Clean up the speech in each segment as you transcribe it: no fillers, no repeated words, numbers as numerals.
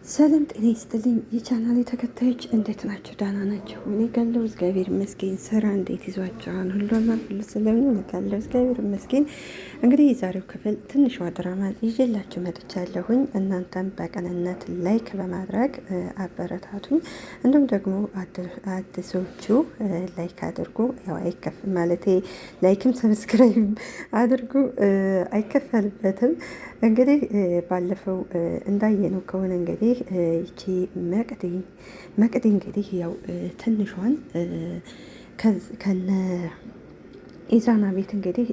ሰላም ጤና ይስጥልኝ የቻናሌ ተከታዮች እንዴት ናቸው? ደህና ናቸው? እኔ ጋለሁ እግዚአብሔር ይመስገን። ስራ እንዴት ይዟቸዋል? ሁሉም ሁሉ ስለምን ጋለሁ እግዚአብሔር ይመስገን። እንግዲህ የዛሬው ክፍል ትንሿ ድራማ ይዤላችሁ መጥቻለሁኝ። እናንተም በቅንነት ላይክ በማድረግ አበረታቱኝ። እንዲሁም ደግሞ አዲሶቹ ላይክ አድርጉ። ያው አይከፍል ማለቴ ላይክም ሰብስክራይብ አድርጉ፣ አይከፈልበትም። እንግዲህ ባለፈው እንዳየነው ከሆነ እንግዲህ ይቺ መቅዲ እንግዲህ ያው ትንሿን ከነ ኢዛና ቤት እንግዲህ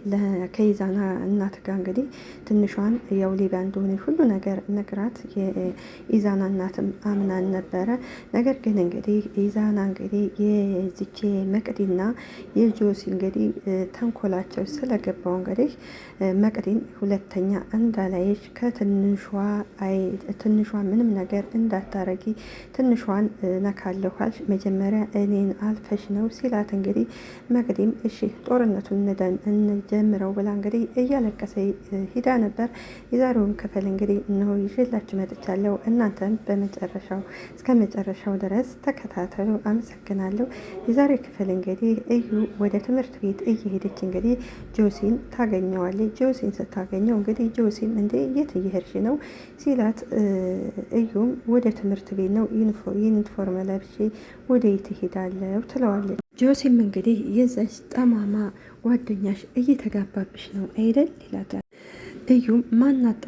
ከኢዛና እናት ጋር እንግዲህ ትንሿን ያው ሌባ እንደሆነ ሁሉ ነገር ነግራት የኢዛና እናትም አምናን ነበረ። ነገር ግን እንግዲህ ኢዛና እንግዲህ የዚቼ መቅዲና የጆሲ እንግዲህ ተንኮላቸው ስለገባው እንግዲህ መቅዲን ሁለተኛ እንዳላየች ትንሿ ምንም ነገር እንዳታረጊ ትንሿን ነካለኋል መጀመሪያ እኔን አልፈሽ ነው ሲላት እንግዲህ መቅዲም እሺ ጦርነቱ እንጀምረው ብላ እንግዲህ እያለቀሰ ሂዳ ነበር። የዛሬውን ክፍል እንግዲህ እነሆ ይዤላችሁ መጥቻለሁ። እናንተም እስከ መጨረሻው ድረስ ተከታተሉ። አመሰግናለሁ። የዛሬ ክፍል እንግዲህ እዩ ወደ ትምህርት ቤት እየሄደች እንግዲህ ጆሲን ታገኘዋለች። ጆሲን ስታገኘው እንግዲህ ጆሲም እንዴ የት እየሄድሽ ነው ሲላት እዩም ወደ ትምህርት ቤት ነው ዩኒፎርም ለብሼ ወደ የት እሄዳለሁ ትለዋለች። ጆሲም እንግዲህ የዛች ጠማማ ጓደኛሽ እየተጋባብሽ ነው አይደል ይላታል። እዩም ማናት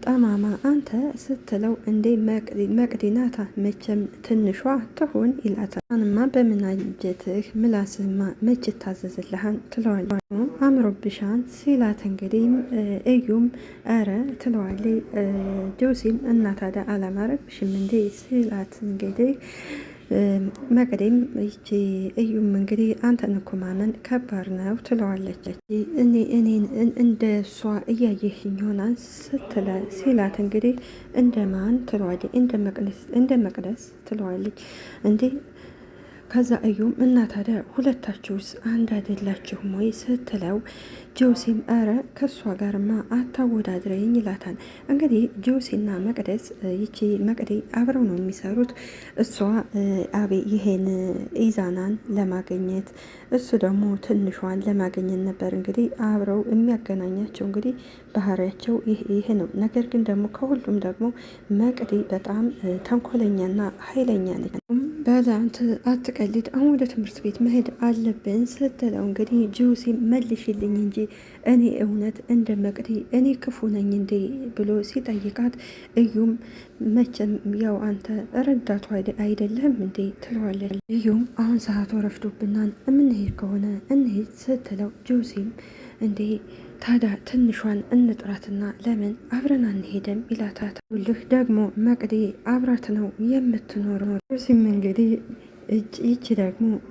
ጠማማ አንተ ስትለው እንዴ መቅዲናታ መቼም ትንሿ ትሆን ይላታል። አንማ በምን አንጀትህ ምላስማ መች ታዘዝልሃን ትለዋለች። አምሮብሻን ሲላት እንግዲህ እዩም ኧረ ትለዋለች። ጆሲም እና ታዲያ አላማረብሽም እንዴ ሲላት እንግዲህ መቅደም ይቺ እዩም እንግዲህ አንተን እኮ ማመን ከባድ ነው ትለዋለች። እኔን እንደ እሷ እያየሽኝ ይሆናል ሲላት እንግዲህ እንደ ማን ትለዋለች። እንደ መቅደስ ትለዋለች። እንዴ ከዛ እዩም እና ታዲያ ሁለታችሁስ አንድ አይደላችሁም ወይ ስትለው ጆሲም ኧረ ከእሷ ጋርማ አታወዳድረኝ ይላታል። እንግዲህ ጆሲና መቅደስ ይቺ መቅዲ አብረው ነው የሚሰሩት። እሷ ይሄን ኢዛናን ለማገኘት እሱ ደግሞ ትንሿን ለማገኘት ነበር እንግዲህ አብረው የሚያገናኛቸው እንግዲህ ባህሪያቸው ይሄ ነው። ነገር ግን ደግሞ ከሁሉም ደግሞ መቅዲ በጣም ተንኮለኛና ኃይለኛ ነች። በዛንት አትቀልድ፣ አሁን ወደ ትምህርት ቤት መሄድ አለብን ስትለው እንግዲህ ጆሲ መልሽልኝ እንጂ እኔ እውነት እንደ መቅዲ እኔ ክፉ ነኝ እንዴ ብሎ ሲጠይቃት እዩም መቼም ያው አንተ ረዳቱ አይደለም እንዴ ትለዋለች። እዩም አሁን ሰዓቱ ረፍዶብናል የምንሄድ ከሆነ እንሄድ ስትለው ጆሲም እንዴ ታዲያ ትንሿን እንጥራትና ለምን አብረን አንሄድም ይላታል። ልህ ደግሞ መቅዲ አብራት ነው የምትኖረው። ጆሲም እንግዲህ ይቺ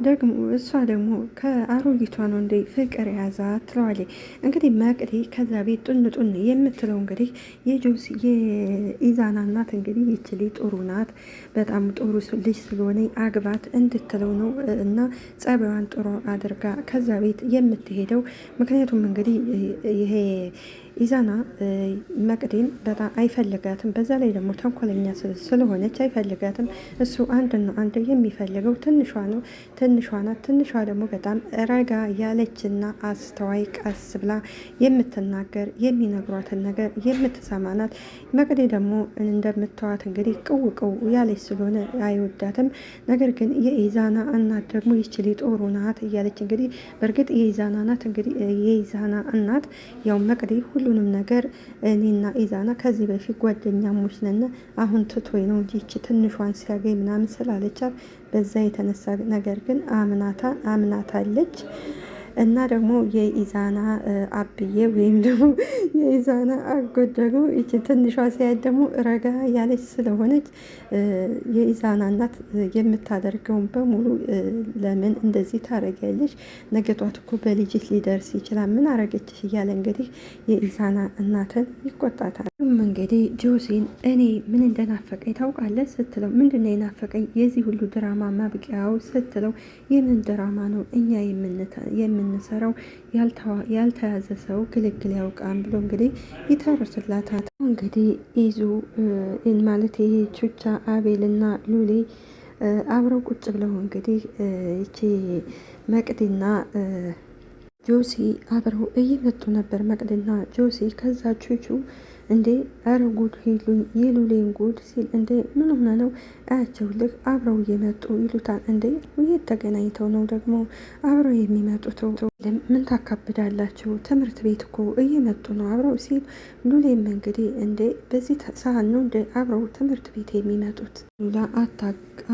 ደግሞ እሷ ደግሞ ከአሮጊቷ ነው እንደ ፍቅር ያዛት ትለዋለች። እንግዲህ መቅዲ ከዛ ቤት ጡን የምትለው እንግዲህ የኢዛና እናት እንግዲህ ይቺ ልጅ ጥሩ ናት፣ በጣም ጥሩ ልጅ ስለሆነ አግባት እንድትለው ነው እና ጸባዋን ጥሩ አድርጋ ከዛ ቤት የምትሄደው። ምክንያቱም እንግዲህ ይሄ ኢዛና መቅዲን በጣም አይፈልጋትም። በዛ ላይ ደግሞ ተንኮለኛ ስለሆነች አይፈልጋትም። እሱ አንድ የሚፈልገው ትንሿ ነው። ትንሿ ናት። ትንሿ ደግሞ በጣም ረጋ ያለችና አስተዋይ ቀስ ብላ የምትናገር የሚነግሯትን ነገር የምትሰማ ናት። መቅዲ ደግሞ እንደምትዋት እንግዲህ ቅው ያለች ስለሆነ አይወዳትም። ነገር ግን የኢዛና እናት ደግሞ ይችል ጦሩ ናት እያለች እንግዲህ በእርግጥ የኢዛና ናት እንግዲህ የኢዛና እናት ያው መቅዲ ሁሉንም ነገር እኔና ኢዛና ከዚህ በፊት ጓደኛሞች ነን፣ አሁን ትቶኝ ነው እንጂ ይቺ ትንሿን ሲያገኝ ምናምን ስላለቻት በዛ የተነሳ ነገር ግን አምናታለች። እና ደግሞ የኢዛና አብዬ ወይም ደግሞ የኢዛና አጎት ደግሞ ይቺ ትንሿ ሲያት ደግሞ ረጋ ያለች ስለሆነች የኢዛና እናት የምታደርገውን በሙሉ ለምን እንደዚህ ታረጊያለሽ? ነገ ጧት እኮ በልጅት ሊደርስ ይችላል። ምን አረገችሽ? እያለ እንግዲህ የኢዛና እናትን ይቆጣታል። እንግዲህ ጆሲን እኔ ምን እንደናፈቀኝ ታውቃለህ ስትለው ምንድነው የናፈቀኝ የዚህ ሁሉ ድራማ ማብቂያው ስትለው የምን ድራማ ነው እኛ የምንሰራው ያልተያዘ ሰው ግልግል ያውቃን ብሎ እንግዲህ ይተርስላታል። እንግዲህ ይዙ ማለት ይሄ ቹቻ አቤልና ሉሌ አብረው ቁጭ ብለው እንግዲህ ይቺ መቅዲና ጆሲ አብረው እየመጡ ነበር። መቅዲና ጆሲ ከዛ ቹቹ እንዴ አረ ጉድ የሉሌን ጉድ ሲል እንዴ ምን ሆነ ነው አያቸው ልክ አብረው እየመጡ ይሉታል። እንዴ የት ተገናኝተው ነው ደግሞ አብረው የሚመጡት? ምን ታካብዳላችሁ? ትምህርት ቤት እኮ እየመጡ ነው አብረው ሲል ሉሌም እንግዲህ እንዴ በዚህ ሰዓት ነው እንደ አብረው ትምህርት ቤት የሚመጡት? ሉላ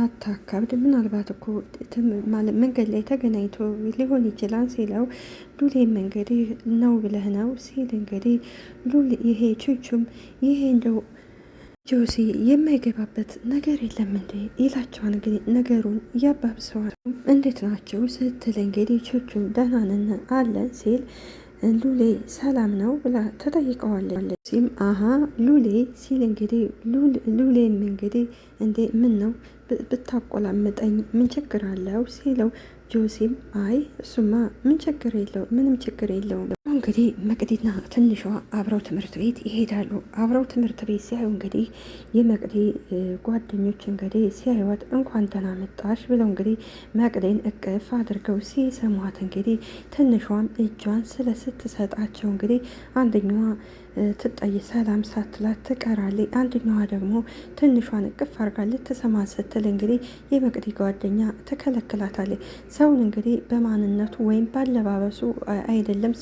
አታካብድ፣ ምናልባት እኮ ማለት መንገድ ላይ ተገናኝቶ ሊሆን ይችላል ሲለው ሉሌም እንግዲህ ነው ብለህ ነው ሲል እንግዲህ ሉሌ ይሄ ቹቹም ይሄ እንደው ጆሲ የማይገባበት ነገር የለም እንዴ ይላቸዋል። እንግዲህ ነገሩን እያባብሰዋል። እንዴት ናቸው ስትል እንግዲህ ቹቹም ደህና ነን አለን ሲል ሉሌ ሰላም ነው ብላ ተጠይቀዋለች። ሲም አሀ ሉሌ ሲል እንግዲህ ሉሌም እንግዲህ እንዴ ምን ነው ብታቆላምጠኝ ምን ችግር አለው ሲለው ጆሲም አይ እሱማ ምን ችግር የለው ምንም ችግር የለውም። እንግዲህ መቅዲና ትንሿ አብረው ትምህርት ቤት ይሄዳሉ። አብረው ትምህርት ቤት ሲያዩ እንግዲህ የመቅዲ ጓደኞች እንግዲህ ሲያዩት እንኳን ደህና መጣሽ ብለው እንግዲህ መቅዲን እቅፍ አድርገው ሲሰሟት እንግዲህ ትንሿም እጇን ስትሰጣቸው እንግዲህ አንደኛዋ ትጠይ ሰላም ሳትላት ትቀራለች። አንደኛዋ ደግሞ ትንሿን እቅፍ አርጋ ልትሰማ ስትል እንግዲህ የመቅዲ ጓደኛ ትከለክላታለች። ሰውን እንግዲህ በማንነቱ ወይም ባለባበሱ አይደለም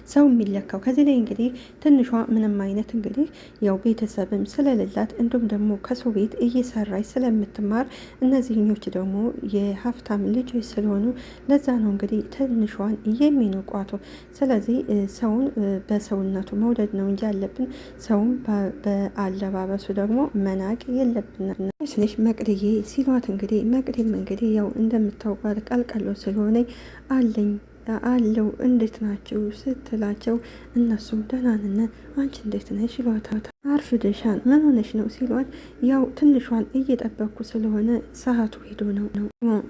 ሰው የሚለካው። ከዚህ ላይ እንግዲህ ትንሿ ምንም አይነት እንግዲህ ያው ቤተሰብም ስለሌላት እንዲሁም ደግሞ ከሰው ቤት እየሰራች ስለምትማር እነዚህኞች ደግሞ የሀብታም ልጆች ስለሆኑ ለዛ ነው እንግዲህ ትንሿን የሚንቋቱ። ስለዚህ ሰውን በሰውነቱ መውደድ ነው እንጂ ያለብን ሰውን በአለባበሱ ደግሞ መናቅ የለብን። ትንሽ መቅድዬ ሲሏት እንግዲህ መቅድም እንግዲህ ያው እንደምታውቋት ቀልቀሎ ስለሆነ አለው እንዴት ናቸው ስትላቸው እነሱም ደህና ነን አንቺ እንዴት ነሽ ይሏታል። አርፍደሻል ምን ሆነሽ ነው ሲሏት ያው ትንሿን እየጠበቅኩ ስለሆነ ሰዓቱ ሄዶ ነው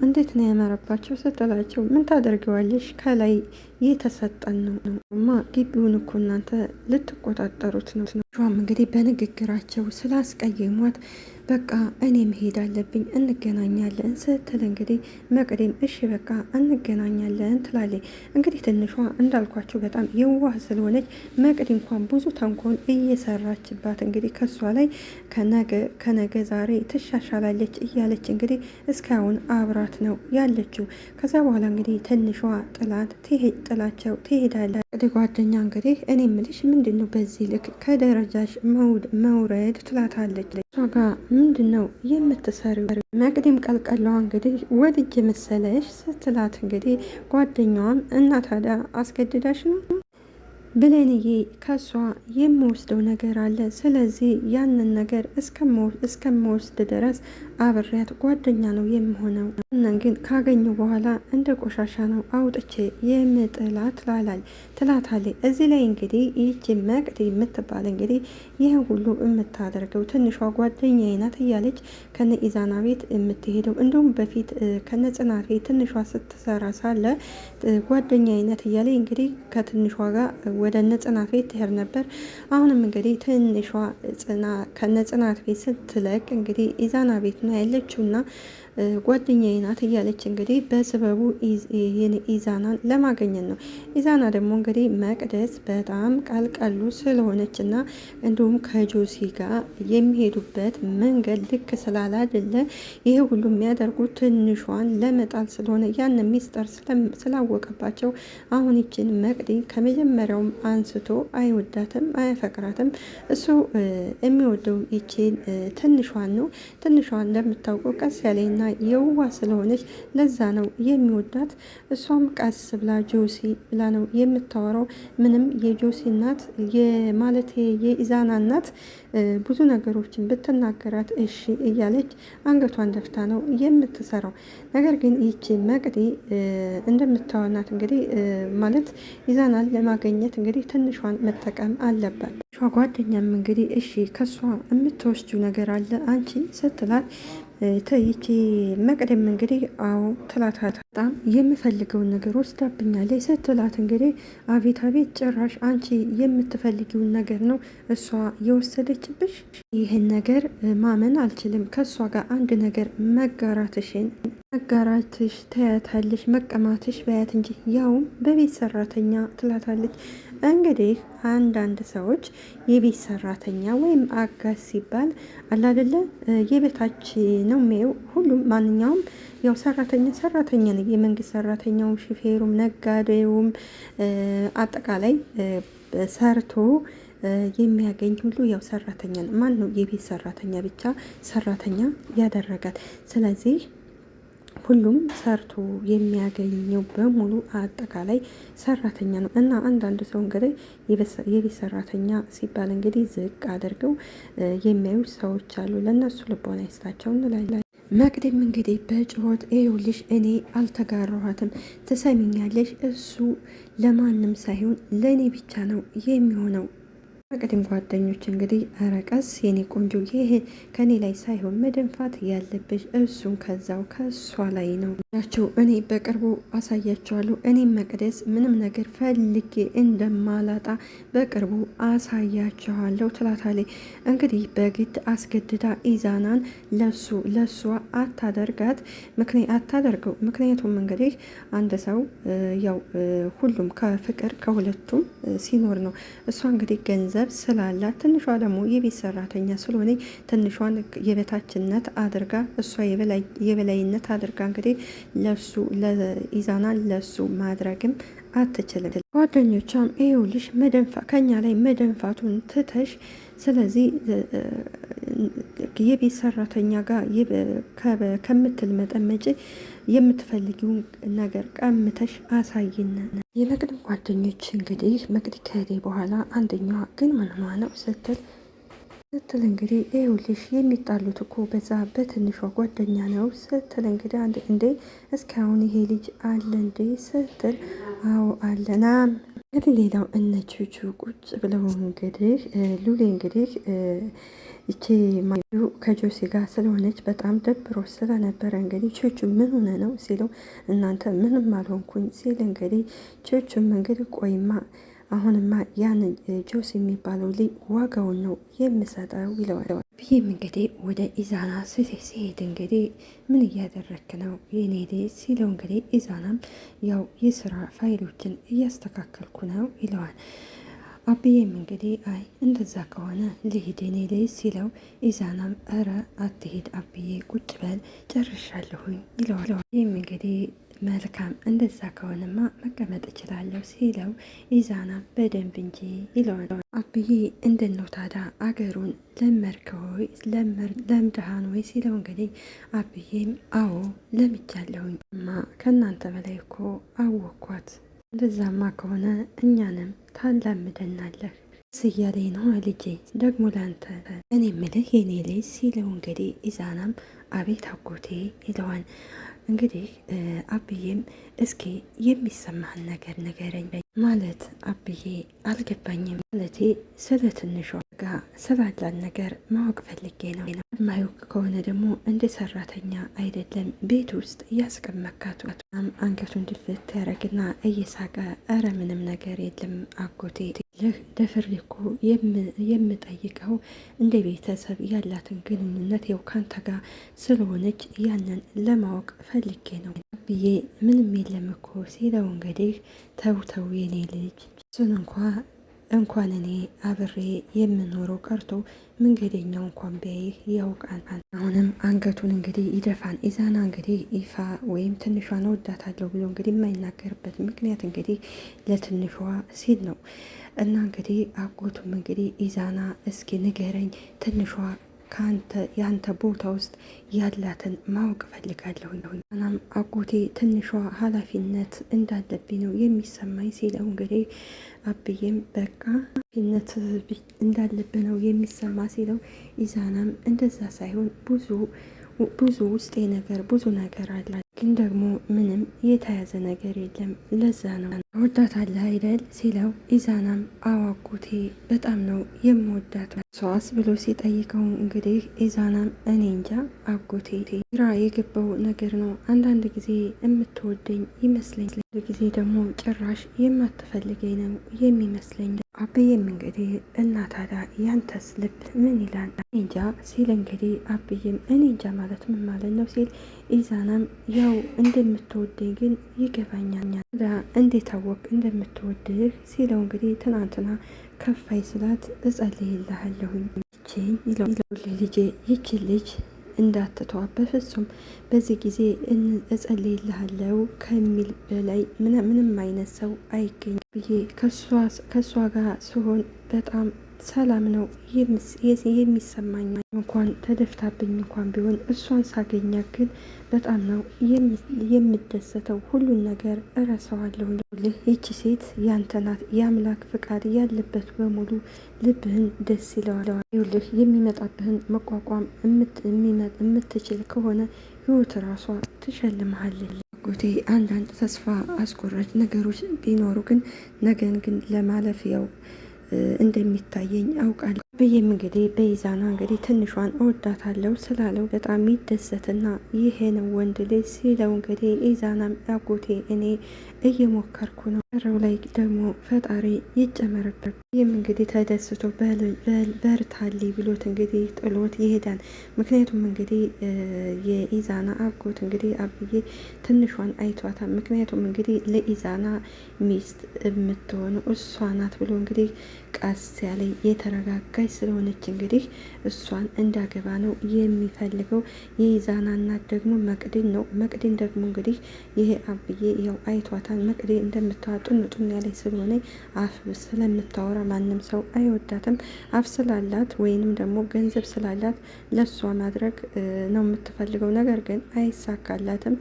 እንዴት ነው ያመረባቸው ስትላቸው ምን ታደርገዋለሽ ከላይ የተሰጠን ነው ማ ግቢውን እኮ እናንተ ልትቆጣጠሩት ነው። ሿም እንግዲህ በንግግራቸው ስላስቀየሟት በቃ እኔ መሄድ አለብኝ እንገናኛለን ስትል እንግዲህ መቅደም እሺ በቃ እንገናኛለን ትላለች። እንግዲህ ትንሿ እንዳልኳቸው በጣም የዋህ ስለሆነች መቅድ እንኳን ብዙ ተንኮል እየሰራችባት እንግዲህ ከሷ ላይ ከነገ ዛሬ ትሻሻላለች እያለች እንግዲህ እስካሁን አብራት ነው ያለችው። ከዛ በኋላ እንግዲህ ትንሿ ጥላቸው ትሄዳለች። ጓደኛ እንግዲህ እኔ ምልሽ ምንድን ነው በዚህ ልክ ከደረጃሽ መውረድ ትላታለች። እሷ ጋር ምንድን ነው የምትሰሪው? መቅደም ቀልቀለዋ እንግዲህ ወድጅ መሰለሽ ስትላት እንግዲህ ጓደኛዋም እና ታዲያ አስገድዳሽ ነው ብሌንዬ ከሷ የምወስደው ነገር አለ። ስለዚህ ያንን ነገር እስከምወስድ ድረስ አብሬያት ጓደኛ ነው የምሆነው። እናን ግን ካገኘው በኋላ እንደ ቆሻሻ ነው አውጥቼ የምጥላት ትላታለች። እዚህ ላይ እንግዲህ ይህች መቅድ የምትባል እንግዲህ ይህ ሁሉ የምታደርገው ትንሿ ጓደኛዬ ናት እያለች ከነ ኢዛና ቤት የምትሄደው እንዲሁም በፊት ከነ ጽናት ቤት ትንሿ ስትሰራ ሳለ ጓደኛዬ ናት እያለች እንግዲህ ከትንሿ ጋር ወደ ነጽናት ቤት ትሄድ ነበር። አሁንም እንግዲህ ትንሿ ከነ ጽናት ቤት ስትለቅ እንግዲህ ኢዛና ቤት ነው ያለችውና ጓደኛዬ ናት እያለች እንግዲህ በስበቡ ኢዛናን ለማገኘት ነው። ኢዛና ደግሞ እንግዲህ መቅደስ በጣም ቀልቀሉ ስለሆነች እና እንዲሁም ከጆሲ ጋር የሚሄዱበት መንገድ ልክ ስላላደለ ይሄ ሁሉ የሚያደርጉት ትንሿን ለመጣል ስለሆነ ያን ሚስጥር ስላወቀባቸው አሁን ይችን መቅዲ ከመጀመሪያውም አንስቶ አይወዳትም፣ አያፈቅራትም። እሱ የሚወደው ይችን ትንሿን ነው። ትንሿን እንደምታውቀው ቀስ ያለና የውዋ ስለሆነች ለዛ ነው የሚወዳት። እሷም ቀስ ብላ ጆሲ ብላ ነው የምታወራው። ምንም የጆሲ እናት ማለት የኢዛና እናት ብዙ ነገሮችን ብትናገራት እሺ እያለች አንገቷን ደፍታ ነው የምትሰራው። ነገር ግን ይቺ መቅዲ እንደምታወናት እንግዲህ ማለት ኢዛናን ለማገኘት እንግዲህ ትንሿን መጠቀም አለባት። ጓደኛም እንግዲህ እሺ ከሷ የምትወስጂው ነገር አለ አንቺ ስትላት ይቺ መቅደም እንግዲህ አዎ ትላታት በጣም የምፈልገውን ነገር ወስዳብኛለች ስትላት እንግዲህ አቤት አቤት ጭራሽ አንቺ የምትፈልጊውን ነገር ነው እሷ የወሰደችብሽ። ይህን ነገር ማመን አልችልም። ከእሷ ጋር አንድ ነገር መጋራትሽ ተያታለሽ፣ መቀማትሽ በያት እንጂ ያውም በቤት ሰራተኛ ትላታለች። እንግዲህ አንዳንድ ሰዎች የቤት ሰራተኛ ወይም አጋዝ ሲባል አላደለ የቤታች ነው የሚየው። ሁሉም ማንኛውም ያው ሰራተኛ ነው። የመንግስት ሰራተኛውም፣ ሹፌሩም፣ ነጋዴውም አጠቃላይ ሰርቶ የሚያገኝ ሁሉ ያው ሰራተኛ ነው። ማን ነው የቤት ሰራተኛ ብቻ ሰራተኛ ያደረጋል? ስለዚህ ሁሉም ሰርቶ የሚያገኘው በሙሉ አጠቃላይ ሰራተኛ ነው። እና አንዳንድ ሰው እንግዲህ የቤት ሰራተኛ ሲባል እንግዲህ ዝቅ አድርገው የሚያዩ ሰዎች አሉ። ለእነሱ ልቦና ይስጣቸው እንላለን። መቅደም እንግዲህ በጭሆት ይኸውልሽ እኔ አልተጋራኋትም፣ ትሰሚኛለሽ? እሱ ለማንም ሳይሆን ለእኔ ብቻ ነው የሚሆነው። መቅደም ጓደኞች እንግዲህ አረቀስ የኔ ቆንጆ ይሄ ከኔ ላይ ሳይሆን መደንፋት ያለብሽ እሱን ከዛው ከሷ ላይ ነው ናቸው። እኔ በቅርቡ አሳያቸዋለሁ። እኔም መቅደስ ምንም ነገር ፈልጌ እንደማላጣ በቅርቡ አሳያቸዋለሁ ትላታለች። እንግዲህ በግድ አስገድዳ ኢዛናን ለሷ አታደርገው። ምክንያቱም እንግዲህ አንድ ሰው ያው ሁሉም ከፍቅር ከሁለቱም ሲኖር ነው። እሷ እንግዲህ ገንዘብ ስላላት ትንሿ ደግሞ የቤት ሰራተኛ ስለሆነ ትንሿን የበታችነት አድርጋ እሷ የበላይነት አድርጋ እንግዲህ ለሱ ለኢዛና ለሱ ማድረግም አትችልም። ጓደኞቿም ይኸውልሽ ከኛ ላይ መደንፋቱን ትተሽ ስለዚህ የቤት ሰራተኛ ጋር ከምትል መጠመጭ የምትፈልጊውን ነገር ቀምተሽ አሳይነ። የመቅደም ጓደኞች እንግዲህ መቅዲ ከሄደ በኋላ አንደኛዋ ግን ምንማ ነው ስትል እንግዲህ ይኸውልሽ የሚጣሉት እኮ በዛ በትንሿ ጓደኛ ነው ስትል እንግዲህ እንዴ እስካሁን ይሄ ልጅ አለ እንዴ ስትል አዎ አለና እንግዲህ ሌላው እነቹቹ ቁጭ ብለው እንግዲህ ሉሌ እንግዲህ ይቺ ማዩ ከጆሲ ጋር ስለሆነች በጣም ደብሮ ስለነበረ እንግዲህ ቹቹ ምን ሆነ ነው ሲለው እናንተ ምንም አልሆንኩኝ ሲል እንግዲህ ቹቹም እንግዲህ ቆይማ አሁንማ ያን ጆሲ የሚባለው ልጅ ዋጋውን ነው የምሰጠው ይለዋል። ይህም እንግዲህ ወደ ኢዛና ሲሄድ እንግዲህ ምን እያደረክ ነው የኔ ልጅ ሲለው እንግዲህ ኢዛናም ያው የስራ ፋይሎችን እያስተካከልኩ ነው ይለዋል። አብዬም እንግዲህ አይ እንደዛ ከሆነ ልሂድ የኔ ልጅ ሲለው ኢዛናም እረ አትሄድ አብዬ ቁጭ በል ጨርሻለሁኝ ይለዋል። ይህም እንግዲህ መልካም እንደዛ ከሆነማ መቀመጥ እችላለሁ ሲለው ኢዛና በደንብ እንጂ ይለዋል። አብዬ እንደነው ታዲያ አገሩን ለመርከወይ ለምድሃን ወይ ሲለው እንግዲህ አብዬም አዎ ለምጃለሁኝ ማ ከእናንተ በላይ እኮ አወኳት። እንደዛማ ከሆነ እኛንም ታላምደናለህ ስያሌ ነው ልጄ ደግሞ ላንተ እኔ ምልህ የኔ ልጅ ሲለው እንግዲህ ኢዛናም አቤት አጎቴ ይለዋል። እንግዲህ አብዬም እስኪ የሚሰማህን ነገር ንገረኝ ማለት አብዬ አልገባኝም ማለቴ ስለ ትንሿ ጋር ስላላን ነገር ማወቅ ፈልጌ ነው። ማየው ከሆነ ደግሞ እንደ ሰራተኛ አይደለም ቤት ውስጥ እያስቀመካቱ አንገቱን ድፍት ያደረግና እየሳቀ እረ ምንም ነገር የለም አጎቴ ደፍሬ እኮ የምጠይቀው እንደ ቤተሰብ ያላትን ግንኙነት ያው ካንተ ጋር ስለሆነች ያንን ለማወቅ ፈልጌ ነው ብዬ ምንም የለም እኮ ሲለው እንግዲህ ተው የኔ ልጅ እሱን እንኳን እኔ አብሬ የምኖረው ቀርቶ መንገደኛው እንኳን ቢያይህ ያውቃል። አሁንም አንገቱን እንግዲህ ይደፋን። ኢዛና እንግዲህ ይፋ ወይም ትንሿን እወዳታለሁ ብሎ እንግዲህ የማይናገርበት ምክንያት እንግዲህ ለትንሿ ሲል ነው። እና እንግዲህ አጎቱም እንግዲህ ኢዛና እስኪ ንገረኝ ትንሿ የአንተ ቦታ ውስጥ ያላትን ማወቅ ፈልጋለሁ። እናም አጎቴ ትንሿ ኃላፊነት እንዳለብኝ ነው የሚሰማኝ ሲለው እንግዲህ አብዬም በቃ ኃላፊነት እንዳለብህ ነው የሚሰማ ሲለው ኢዛናም እንደዛ ሳይሆን ብዙ ውስጤ ብዙ ነገር አለ ግን ደግሞ ምንም የተያዘ ነገር የለም። ለዛ ነው ወዳታለህ አይደል ሲለው ኢዛናም አዋጎቴ በጣም ነው የምወዳት ሰዋስ ብሎ ሲጠይቀው እንግዲህ ኢዛናም እኔ እንጃ አጎቴ ግራ የገባው ነገር ነው። አንዳንድ ጊዜ የምትወደኝ ይመስለኝ፣ ጊዜ ደግሞ ጭራሽ የማትፈልገኝ ነው የሚመስለኝ። አብዬም እንግዲህ እና ታዲያ ያንተስ ልብ ምን ይላል? እንጃ ሲል እንግዲህ አብዬም እኔ እንጃ ማለት ምን ማለት ነው ሲል ኢዛናም ያው እንደምትወደኝ ግን ይገባኛል። እንዴት አወቅ እንደምትወድህ ሲለው እንግዲህ ትናንትና ከፋይ ስላት እጸልይልሃለሁኝ ይችን ልጄ ይችን ልጅ እንዳትተዋ በፍጹም በዚህ ጊዜ እጸልይልሃለሁ ከሚል በላይ ምንም አይነት ሰው አይገኝም ብዬ ከእሷ ጋር ስሆን በጣም ሰላም ነው የሚሰማኝ። እንኳን ተደፍታብኝ እንኳን ቢሆን እሷን ሳገኛ ግን በጣም ነው የምደሰተው። ሁሉን ነገር እረሳዋለሁ። ይቺ ሴት ያንተ ናት። የአምላክ ፍቃድ ያለበት በሙሉ ልብህን ደስ ይለዋል። ይኸውልህ የሚመጣብህን መቋቋም የምትችል ከሆነ ህይወት ራሷ ትሸልመሃለች። ጎቴ አንዳንድ ተስፋ አስቆራጭ ነገሮች ቢኖሩ ግን ነገን ግን ለማለፍ ያው እንደሚታየኝ አውቃለሁ። ብዬም እንግዲህ በኢዛና እንግዲህ ትንሿን እወዳታለሁ ስላለው በጣም ይደሰትና ይሄ ነው ወንድ ልጅ ሲለው እንግዲህ ኢዛናም አጎቴ እኔ እየሞከርኩ ነው፣ ረው ላይ ደግሞ ፈጣሪ ይጨመርበት። ይህም እንግዲህ ተደስቶ በርታሊ ብሎት እንግዲህ ጥሎት ይሄዳል። ምክንያቱም እንግዲህ የኢዛና አጎት እንግዲህ አብዬ ትንሿን አይቷታል። ምክንያቱም እንግዲህ ለኢዛና ሚስት የምትሆነው እሷ ናት ብሎ እንግዲህ ቀስ ያለ የተረጋጋች ስለሆነች እንግዲህ እሷን እንዳገባ ነው የሚፈልገው። የኢዛና እናት ደግሞ መቅድን ነው። መቅድን ደግሞ እንግዲህ ይሄ አብዬ ያው አይቷታል። መቅድ እንደምታዋጡን ጡን ያለች ስለሆነ አፍ ስለምታወራ ማንም ሰው አይወዳትም። አፍ ስላላት ወይንም ደግሞ ገንዘብ ስላላት ለሷ ማድረግ ነው የምትፈልገው። ነገር ግን አይሳካላትም።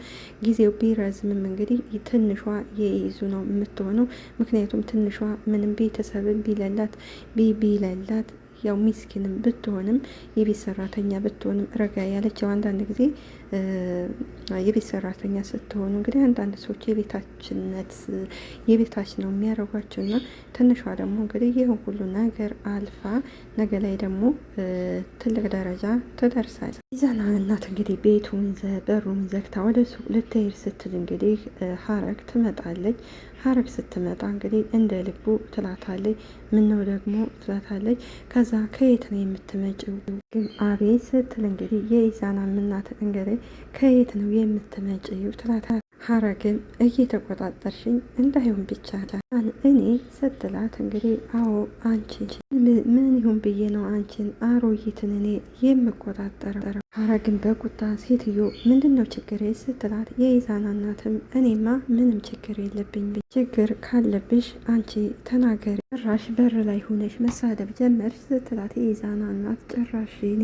ጊዜው ቢረዝምም እንግዲህ ትንሿ የይዙ ነው የምትሆነው። ምክንያቱም ትንሿ ምንም ቤተሰብን ቢለላት ያው ሚስኪንም ብትሆንም የቤት ሰራተኛ ብትሆንም ረጋ ያለች ያው አንዳንድ ጊዜ የቤት ሰራተኛ ስትሆኑ እንግዲህ አንዳንድ ሰዎች የቤታች ነው የሚያደርጓቸው እና ትንሿ ደግሞ እንግዲህ ይህ ሁሉ ነገር አልፋ ነገ ላይ ደግሞ ትልቅ ደረጃ ትደርሳለች። ኢዛና እናት እንግዲህ በሩን ዘግታ ወደ ሱቅ ልትሄድ ስትል እንግዲህ ሀረግ ትመጣለች። ሀረግ ስትመጣ እንግዲህ እንደ ልቡ ትላታለች። ምነው ደግሞ ትላታለች። ከዛ ከየት ነው የምትመጪው? ግን አቤት ስትል እንግዲህ የኢዛና እናት እንግዲህ ከየት ነው የምትመጪው ትላታለች። ሀረግን እየተቆጣጠርሽኝ እንዳይሆን ብቻ እኔ ስትላት እንግዲህ አዎ አንቺ ምን ይሁን ብዬ ነው አንቺን አሮይትን እኔ የምቆጣጠረው። ሀረግን በቁጣ ሴትዮ ምንድን ነው ችግር ስትላት የኢዛና እናትም እኔማ ምንም ችግር የለብኝ፣ ችግር ካለብሽ አንቺ ተናገሪ፣ ጭራሽ በር ላይ ሆነሽ መሳደብ ጀመርሽ ስትላት የኢዛና እናት ጭራሽ እኔ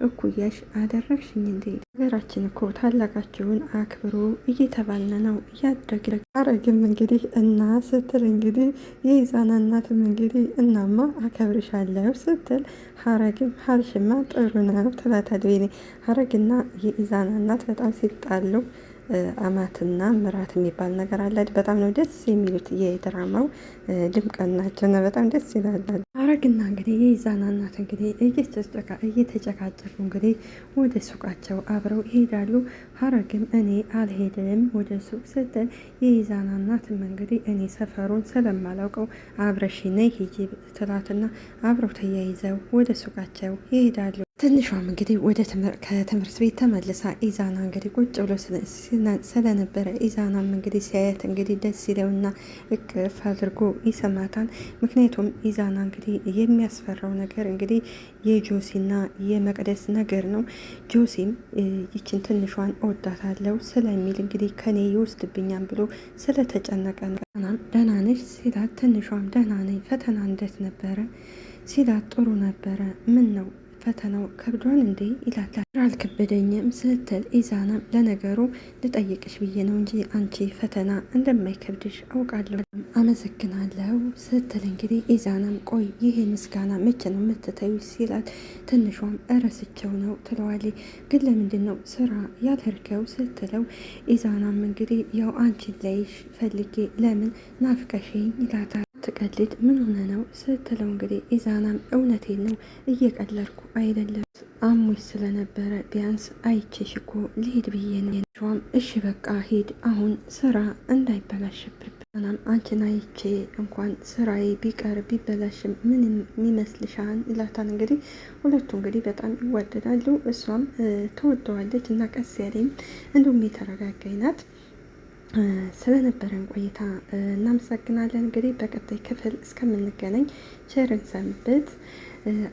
እኩያሽ አደረግሽኝ እንዴ? ሀገራችን እኮ ታላቃቸውን አክብሮ እየተባለ ነው እያደግ። ሀረግም እንግዲህ እና ስትል እንግዲህ የኢዛና እናትም እንግዲህ እናማ አከብርሻለሁ ስትል ሀረግም ሀልሽማ ጥሩ ነው ትላታለች። ሀረግና የኢዛና እናት በጣም ሲጣሉ አማትና ምራት የሚባል ነገር አለ። በጣም ነው ደስ የሚሉት። የድራማው ድምቀት ናቸው እና በጣም ደስ ይላል። ሀረግና እንግዲህ የኢዛና እናት እንግዲህ እየተጨቃጨቁ እንግዲህ ወደ ሱቃቸው አብረው ይሄዳሉ። ሀረግም እኔ አልሄድም ወደ ሱቅ ስትል የኢዛና እናትም እንግዲህ እኔ ሰፈሩን ስለማላውቀው አብረሽ ነይ ሂጂ ትላትና አብረው ተያይዘው ወደ ሱቃቸው ይሄዳሉ። ትንሿም እንግዲህ ከትምህርት ቤት ተመልሳ ኢዛና እንግዲህ ቁጭ ብሎ ስለነበረ ኢዛናም እንግዲህ ሲያየት እንግዲህ ደስ ይለውና እቅፍ አድርጎ ይሰማታል። ምክንያቱም ኢዛና እንግዲህ የሚያስፈራው ነገር እንግዲህ የጆሲና የመቅደስ ነገር ነው። ጆሲም ይችን ትንሿን እወዳታለሁ ስለሚል እንግዲህ ከኔ ይወስድብኛል ብሎ ስለተጨነቀ ነው። ደህና ነሽ ሲላት ትንሿም ደህና ነኝ፣ ፈተና እንዴት ነበረ ሲላት ጥሩ ነበረ፣ ምን ነው ፈተናው ከብዷን እንዴ ይላታል። አልከበደኝም ስትል ኢዛናም ለነገሩ ልጠይቅሽ ብዬ ነው እንጂ አንቺ ፈተና እንደማይከብድሽ አውቃለሁ፣ አመሰግናለሁ ስትል እንግዲህ ኢዛናም ቆይ ይሄ ምስጋና መቼ ነው የምትተዩ ሲላት ትንሿም እረስቸው ነው ትለዋለች። ግን ለምንድን ነው ስራ ያልሄድከው ስትለው ኢዛናም እንግዲህ ያው አንቺን ላይሽ ፈልጌ ለምን ናፍቀሽኝ ይላታል። ትቀልድ ምን ሆነ ነው ስትለው እንግዲህ ኢዛናም እውነቴን ነው እየቀለድኩ አይደለም፣ አሞች ስለነበረ ቢያንስ አይቼሽ እኮ ልሄድ ብዬ ነው። ሸዋም እሺ በቃ ሂድ፣ አሁን ስራ እንዳይበላሽብኝ። ናም አንቺን አይቼ እንኳን ስራዬ ቢቀር ቢበላሽም ምን የሚመስልሻን ይላታል። እንግዲህ ሁለቱ እንግዲህ በጣም ይዋደዳሉ። እሷም ተወደዋለች እና ቀስ ያለኝ እንዲሁም የተረጋጋኝ ናት። ስለነበረን ቆይታ እናመሰግናለን። እንግዲህ በቀጣይ ክፍል እስከምንገናኝ ቸርን ሰንብት።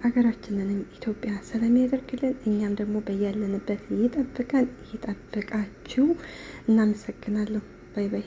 አገራችንንም ኢትዮጵያ ሰላም ያደርግልን፣ እኛም ደግሞ በያለንበት ይጠብቀን ይጠብቃችሁ። እናመሰግናለሁ። ባይ ባይ።